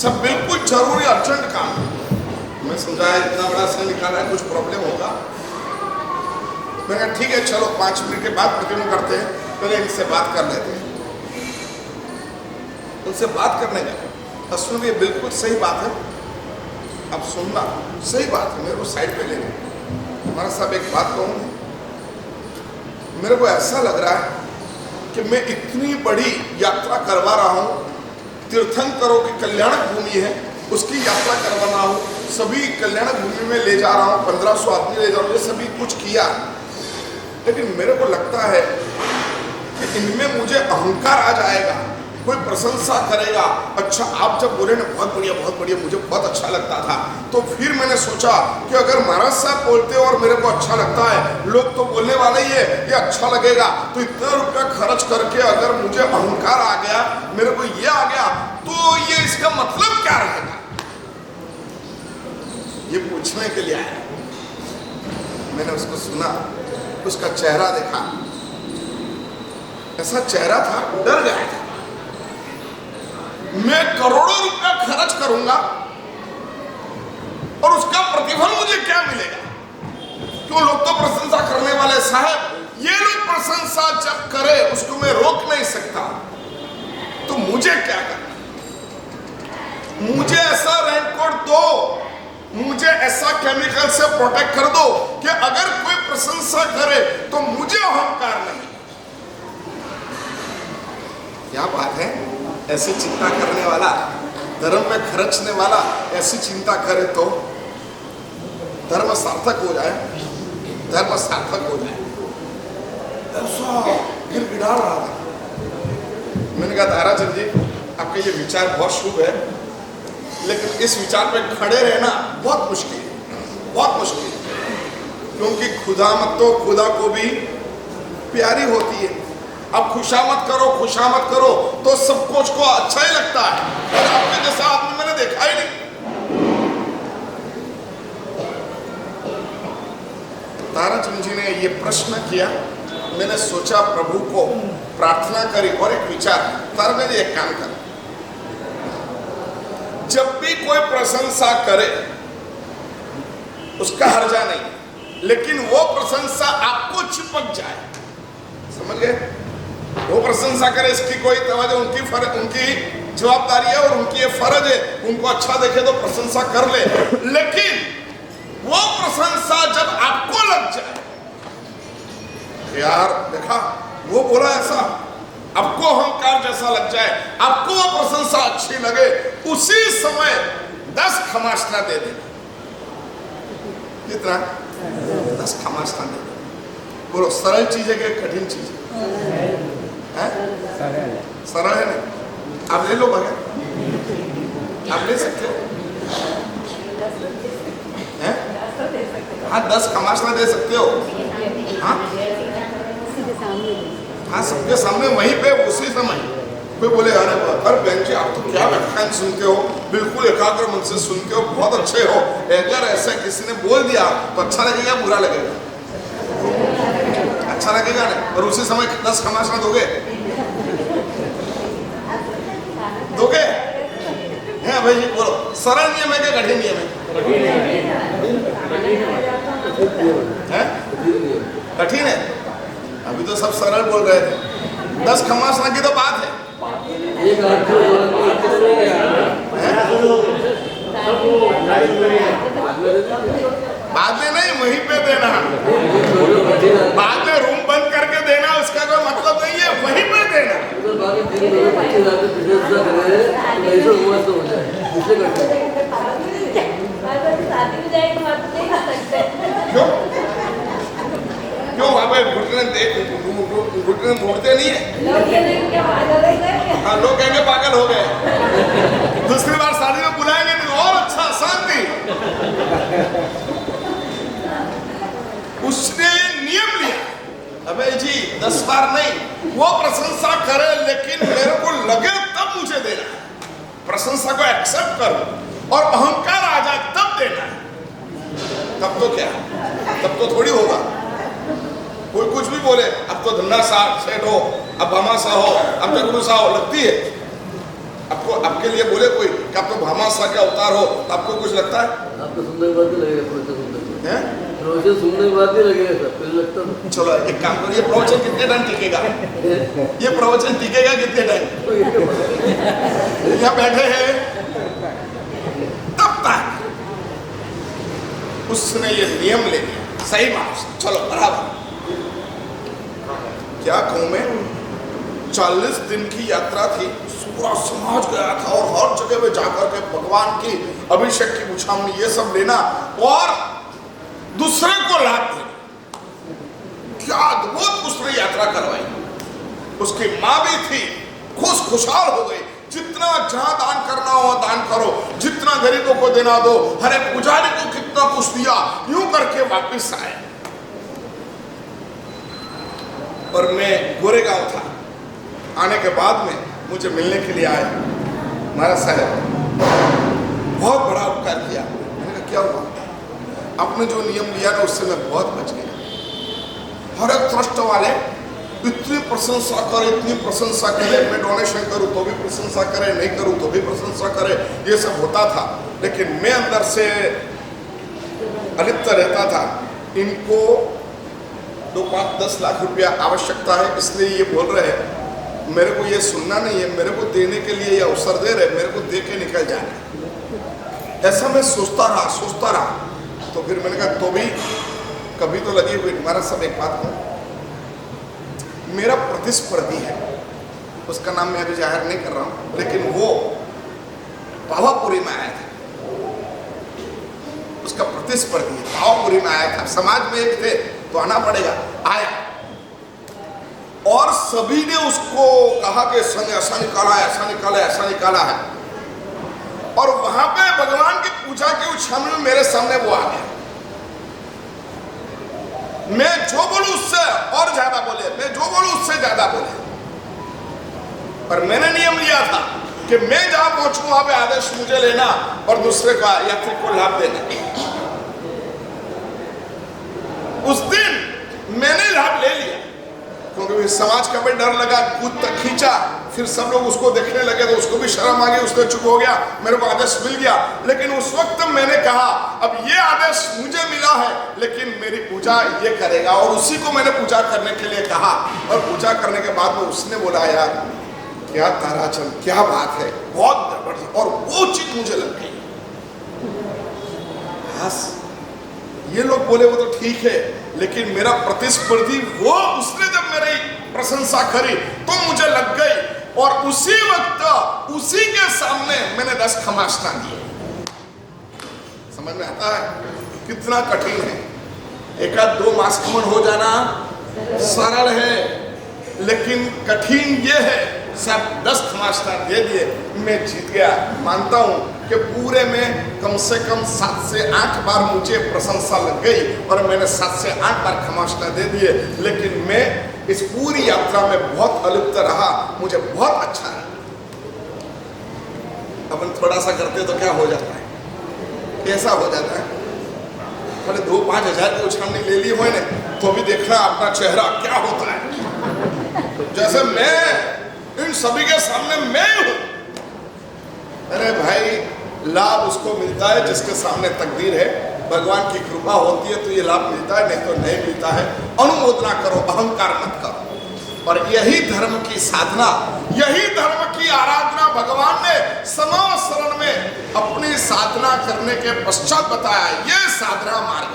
सब बिल्कुल जरूरी अर्जेंट काम। मैं समझाया इतना बड़ा समय निकाला है, कुछ प्रॉब्लम होगा। मैंने कहा ठीक है, चलो 5 मिनट के बाद प्रतिक्रमण करते हैं, पहले इनसे बात कर लेते हैं। उनसे बात करने गए, सुनिए बिल्कुल सही बात है, अब सुनना, सही बात है, मेरे को साइड पे ले गए। हमारा साहब एक बात कहूँगी, मेरे को ऐसा लग रहा है कि मैं इतनी बड़ी यात्रा करवा रहा हूँ, तीर्थंकरों की कल्याणक भूमि है, उसकी यात्रा करवा रहा हूँ, सभी कल्याणक भूमि में ले जा रहा हूँ, 1500 आदमी ले जा रहा हूँ, ये सभी कुछ किया। लेकिन मेरे को लगता है कि इनमें मुझे अहंकार आ जाएगा, कोई प्रशंसा करेगा, अच्छा आप जब बोले ना बहुत बढ़िया बहुत बढ़िया, मुझे बहुत अच्छा लगता था। तो फिर मैंने सोचा कि अगर महाराज साहब बोलते और मेरे को अच्छा लगता है, लोग तो बोलने वाले ही है, ये अच्छा लगेगा, तो इतना रुपया खर्च करके अगर मुझे अहंकार आ गया, मेरे को ये आ गया, तो ये इसका मतलब क्या रहेगा? ये पूछने के लिए आया। मैंने उसको सुना, उसका चेहरा देखा, ऐसा चेहरा था, डर गया था। मैं करोड़ों रुपया खर्च करूंगा और उसका प्रतिफल मुझे क्या मिलेगा? क्यों, लोग तो प्रशंसा करने वाले, साहब ये लोग प्रशंसा जब करे उसको मैं रोक नहीं सकता, तो मुझे क्या करना? मुझे ऐसा रेनकोट दो, मुझे ऐसा केमिकल से प्रोटेक्ट कर दो कि अगर कोई प्रशंसा करे तो मुझे अहंकार नहीं। क्या बात है, ऐसी चिंता करने वाला, धर्म में खर्चने वाला ऐसी चिंता करे तो धर्म सार्थक हो जाए, धर्म सार्थक हो जाए। गिड़गिड़ा रहा था। मैंने कहा ताराचंद जी, आपके ये विचार बहुत शुभ है, लेकिन इस विचार पे खड़े रहना बहुत मुश्किल है, बहुत मुश्किल है, क्योंकि खुदामद तो खुदा को भी प्यारी होती है। अब खुशामद करो तो सब कुछ को अच्छा ही लगता है, और आपके जैसा आदमी मैंने देखा ही नहीं। ताराचंद जी ने ये प्रश्न किया, मैंने सोचा प्रभु को प्रार्थना करी और एक विचार, ताराचंद जी एक काम कर, जब भी कोई प्रशंसा करे उसका हर्जा नहीं, लेकिन वो प्रशंसा आपको चिपक जाए, समझ गए? वो प्रशंसा करे, इसकी कोई तवज्जो, उनकी जवाबदारी है और उनकी ये फर्ज है, उनको अच्छा देखे तो प्रशंसा कर ले, लेकिन वो प्रशंसा जब आपको लग यार देखा वो बोला ऐसा, आपको अहंकार जैसा लग जाए, आपको वो प्रशंसा अच्छी लगे, उसी समय 10 खमासना दे देना। कितना? 10 खमासना दे देना। बोलो सरल चीज है कि कठिन चीज है? सरल है ना? आप ले लो भैया, आप ले सकते हो। हाँ 10 खमासना दे सकते हो। हाँ हाँ सबके सामने वहीं पे उसी समय कोई बोले अरे बहन जी आप तो क्या व्याख्यान सुनते हो, बिल्कुल एकाग्र मन से सुनते हो, बहुत अच्छे हो। अगर ऐसा किसी ने बोल दिया तो अच्छा लगेगा बुरा लगेगा? अच्छा लगेगा ना। और उसी समय 10 खमासना दोगे? दोगे? है भाई जी बोलो सरल नियम है क्या कठिन नियम है? कठिन है। अभी तो सब सरल बोल रहे थे। 10 खमासना की तो बात है। बाद में नहीं, वहीं पे देना। बाद में रूम बंद करके देना उसका कोई मतलब नहीं है, वहीं पे देना। क्यों क्यों बाबा घुटने मोड़ते नहीं है? हाँ लोग कहेंगे पागल हो गए, दूसरी बार शादी में बुलाएंगे नहीं। और अच्छा शांति। उसने नियम लिया, अबे जी 10 बार नहीं, वो प्रशंसा करे लेकिन मेरे को लगे तब मुझे देना है। प्रशंसा को एक्सेप्ट करो और अहंकार आ जाए तब देना है। तब तो क्या, तब तो थोड़ी होगा। कोई कुछ भी बोले, अब तो धन्ना सा सेठ हो, अब भामा सा हो, अब तो गुरु सा हो, लगती है आपको। आपके लिए बोले कोई कि आप तो भामा सा के अवतार हो, तो आपको कुछ लगता है? आपको सुनने के बाद नहीं लगेगा, प्रवचन सुनने के बाद नहीं लगेगा सर, पहले लगता है। चलो एक काम करो, ये प्रवचन कितने टाइम टिकेगा? ये प्रवचन टिकेगा कितने टाइम? यहाँ बैठे हैं तब तक उसने ये नियम ले लिया। सही बात, चलो बराबर। क्या कहूं मैं, 40 दिन की यात्रा थी, पूरा समाज गया था और हर जगह में जाकर के भगवान की अभिषेक की बुछावनी ये सब लेना और दूसरे को लाभ देना। क्या अद्भुत उसने यात्रा करवाई। उसकी माँ भी थी, खुशहाल हो गई। जितना जहां दान करना हो दान करो, जितना गरीबों को देना दो, हर एक पुजारी को कितना कुछ दिया, यूं करके वापस आए। और मैं गोरेगांव था, आने के बाद में मुझे मिलने के लिए आए। महाराज साहब बहुत बड़ा उपकार किया। मैंने कहा क्या हुआ? आपने जो नियम लिया ना उससे मैं बहुत बच गया। हर एक ट्रस्ट वाले इतनी प्रशंसा करे, इतनी प्रशंसा करे, मैं डोनेशन करूं तो भी प्रशंसा करे, नहीं करूं तो भी प्रशंसा करे, ये सब होता था। लेकिन मैं अंदर से अलिप्त रहता था। इनको 2-5-10 लाख रुपया आवश्यकता है, इसलिए ये बोल रहे हैं। मेरे को ये सुनना नहीं है, मेरे को देने के लिए ये अवसर दे रहे, मेरे को दे के निकल जाना। ऐसा मैं सोचता रहा। तो फिर मैंने कहा तो भी कभी तो लगी हुई। महाराज सब एक बात कहूं, मेरा प्रतिस्पर्धी है, उसका नाम मैं अभी जाहिर नहीं कर रहा हूं, लेकिन वो पावापुरी में आया था। उसका प्रतिस्पर्धी है, पावापुरी में आया था। समाज में एक थे तो आना पड़ेगा, आया और सभी ने उसको कहा कि ऐसा निकाला है। और वहां पे भगवान की पूजा की उछाल में मेरे सामने वो आ गया। मैं जो बोलूं उससे और ज्यादा बोले, मैं जो बोलूं उससे ज्यादा बोले। पर मैंने नियम लिया था कि मैं जहां पहुंचूं वहां पे आदेश मुझे लेना और दूसरे का यात्री को लाभ देना। उस दिन मैंने लाभ ले लिया क्योंकि समाज का भी डर लगा, कूद तक खींचा, फिर सब लोग उसको देखने लगे तो उसको भी शर्म आ गई, उसने चुप हो गया, मेरे को आदेश मिल गया। लेकिन उस वक्त मैंने कहा अब ये आदेश मुझे मिला है लेकिन मेरी पूजा ये करेगा, और उसी को मैंने पूजा करने के लिए कहा। और पूजा करने के बाद में उसने बोला यार क्या ताराचंद, क्या बात है, बहुत जबरदस्त, और वो चीज मुझे लग गई। बस ये लोग बोले वो तो ठीक है, लेकिन मेरा प्रतिस्पर्धी वो उसने जब मेरी प्रशंसा करी तो मुझे लग गई, और उसी वक्त उसी के सामने मैंने 10 खमाशना दिए। समझ में आता है कितना कठिन है। एक आध 2 मास्कमन हो जाना सरल है, लेकिन कठिन ये है सब 10 खमाशना दे दिए, मैं जीत गया। मानता हूं कि पूरे में कम से कम 7 से 8 बार मुझे प्रशंसा लग गई और मैंने 7 से 8 बार खमाशना दे दिए, लेकिन मैं इस पूरी यात्रा में बहुत अलिप्त रहा, मुझे बहुत अच्छा है। अपन थोड़ा सा करते तो क्या हो जाता है, कैसा हो जाता है। थोड़े 2-5 हज़ार की उछालने ले ली हुए ने तो भी देखना अपना चेहरा क्या होता है, जैसे मैं इन सभी के सामने मैं हूं। अरे भाई, लाभ उसको मिलता है जिसके सामने तकदीर है, भगवान की कृपा होती है तो ये लाभ मिलता है, नहीं तो नहीं मिलता है। अनुमोदना करो, अहंकार मत करो। और यही धर्म की साधना, यही धर्म की आराधना भगवान ने समाज शरण में अपनी साधना करने के पश्चात बताया। ये साधना मार्ग।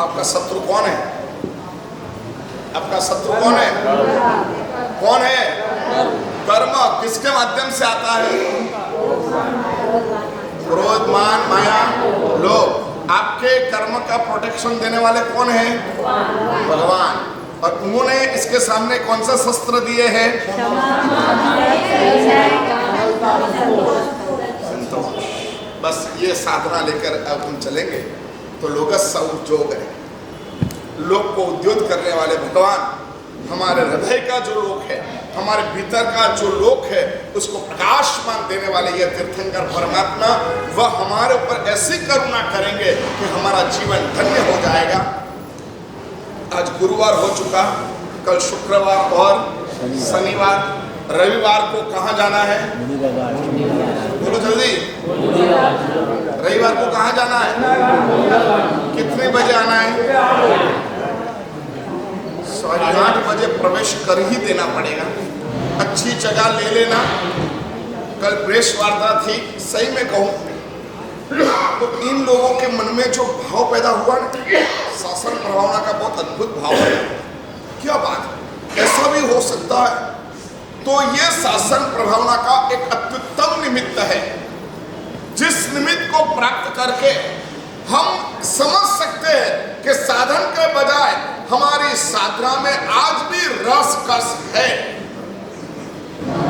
आपका शत्रु कौन है? आपका शत्रु कौन है? कौन है? कर्म। किसके माध्यम से आता है? क्रोध, मान, माया, लोभ। आपके कर्म का प्रोटेक्शन देने वाले कौन है? भगवान। और उन्होंने इसके सामने कौन सा शस्त्र दिए हैं? संतोष। बस ये साधना लेकर अब हम चलेंगे तो लोगस उद्योग है। लोक को उद्योग करने वाले भगवान, हमारे हृदय का जो लोक है, हमारे भीतर का जो लोक है, उसको प्रकाशमान देने वाले ये तीर्थंकर परमात्मा, वह हमारे ऊपर ऐसी करुणा करेंगे कि हमारा जीवन धन्य हो जाएगा। आज गुरुवार हो चुका, कल शुक्रवार और शनिवार, रविवार को कहाँ जाना है? बोलो जल्दी। रविवार को कहाँ जाना है? कितने बजे आना है? 8:30 बजे प्रवेश कर ही देना पड़ेगा। अच्छी जगह ले लेना। कल प्रेस वार्ता थी, सही में कहूँ तो इन लोगों के मन में जो भाव पैदा हुआ ना, शासन प्रभावना का बहुत अद्भुत भाव है। क्या बात है, ऐसा भी हो सकता है। तो ये शासन प्रभावना का एक अत्युत्तम निमित्त है, जिस निमित्त को प्राप्त करके हम समझ सकते हैं कि साधन के बजाय हमारी साधना में आज भी रस कस है।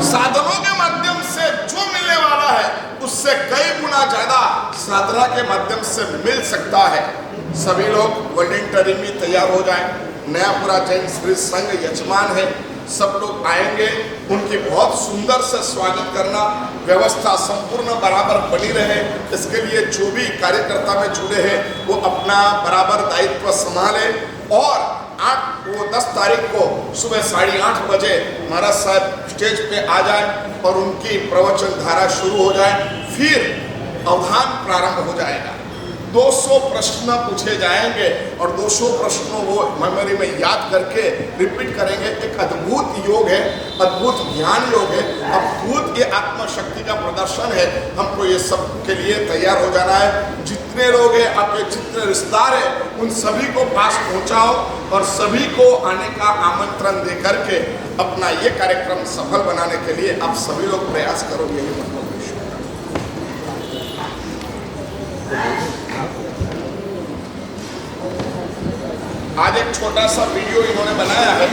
साधनों के माध्यम से जो मिलने वाला है उससे कई गुना ज्यादा साधना के माध्यम से मिल सकता है। सभी लोग वॉलंटियरिंग में तैयार हो जाएं। नयापुरा जैन श्री संघ यजमान है, सब लोग आएंगे, उनकी बहुत सुंदर से स्वागत करना, व्यवस्था संपूर्ण बराबर बनी रहे, इसके लिए जो भी कार्यकर्ता में जुड़े हैं वो अपना बराबर दायित्व संभाले। और 10 तारीख को सुबह 8:30 बजे महाराज साहब स्टेज पे आ जाए और उनकी प्रवचन धारा शुरू हो जाए। फिर अवधान प्रारंभ हो जाएगा। 200 प्रश्न पूछे जाएंगे और 200 प्रश्नों वो मेमोरी में याद करके रिपीट करेंगे। एक अद्भुत योग है, अद्भुत ज्ञान योग है, अद्भुत ये आत्मशक्ति का प्रदर्शन है। हमको ये सब के लिए तैयार हो जाना है। जितने लोग हैं, आपके जितने रिश्तेदार हैं, उन सभी को पास पहुंचाओ और सभी को आने का आमंत्रण दे करके अपना ये कार्यक्रम सफल बनाने के लिए आप सभी लोग प्रयास करो। यही मतलब आज एक छोटा सा वीडियो इन्होंने बनाया है।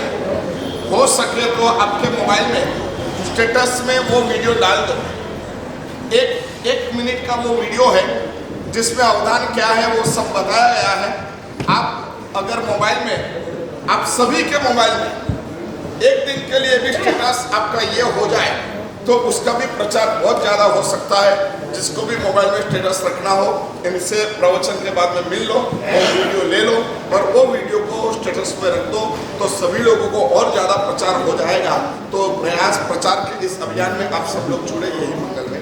हो सके तो आपके मोबाइल में स्टेटस में वो वीडियो डाल दो। एक मिनट का वो वीडियो है जिसमें अवधान क्या है वो सब बताया गया है। आप अगर मोबाइल में, आप सभी के मोबाइल में एक दिन के लिए भी स्टेटस आपका ये हो जाए तो उसका भी प्रचार बहुत ज़्यादा हो सकता है। जिसको भी मोबाइल में स्टेटस रखना हो, इनसे प्रवचन के बाद में मिल लो और वीडियो ले लो और वो वीडियो को स्टेटस में रख दो, तो सभी लोगों को और ज़्यादा प्रचार हो जाएगा। तो प्रयास प्रचार के इस अभियान में आप सब लोग जुड़े, यही मंगल में।